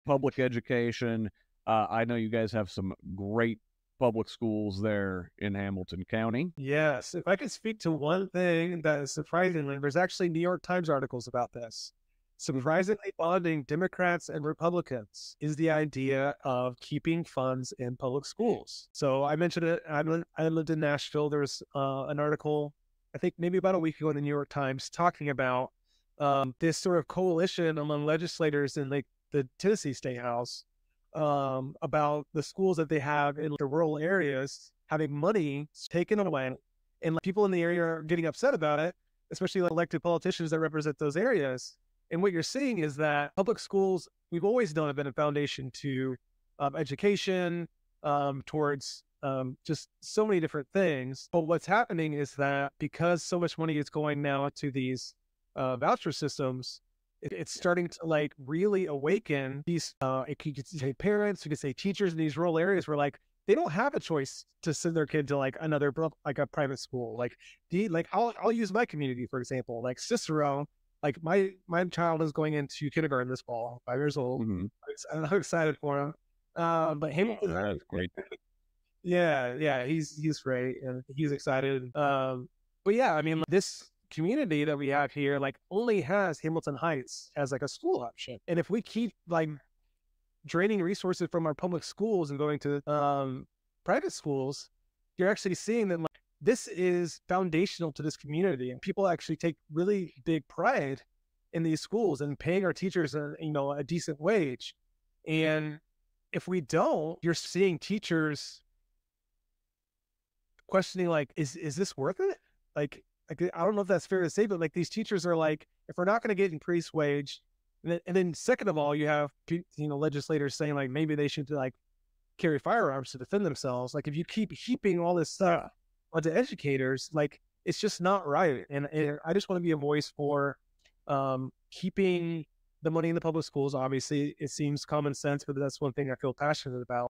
public education. I know you guys have some great public schools there in Hamilton County. Yes, if I could speak to one thing that is surprisingly, there's actually New York Times articles about this. Surprisingly bonding Democrats and Republicans is the idea of keeping funds in public schools. So I mentioned it. I lived in Nashville. There was an article, I think maybe about a week ago in the New York Times, talking about this sort of coalition among legislators in like the Tennessee State House about the schools that they have in the rural areas having money taken away, and like, people in the area are getting upset about it, especially like elected politicians that represent those areas. And what you're seeing is that public schools, we've always known, have been a foundation to education, towards just so many different things. But what's happening is that because so much money is going now to these voucher systems, it's starting to like really awaken these, you could say parents, you could say teachers in these rural areas where like they don't have a choice to send their kid to like another, like a private school. Like I'll use my community, for example, like Cicero. Like my child is going into kindergarten this fall, 5 years old. Mm-hmm. I'm excited for him. But Hamilton, That is great. yeah, he's great and he's excited. But yeah, I mean, this community that we have here, like, only has Hamilton Heights as like a school option. And if we keep like draining resources from our public schools and going to private schools, you're actually seeing that like this is foundational to this community, and people actually take really big pride in these schools and paying our teachers a decent wage. And if we don't, you're seeing teachers questioning like, is this worth it? Like I don't know if that's fair to say, but like these teachers are like, if we're not going to get increased wage, and then second of all, you have legislators saying like maybe they should like carry firearms to defend themselves. Like if you keep heaping all this stuff onto educators, like it's just not right. And I just want to be a voice for keeping the money in the public schools. Obviously, it seems common sense, but that's one thing I feel passionate about.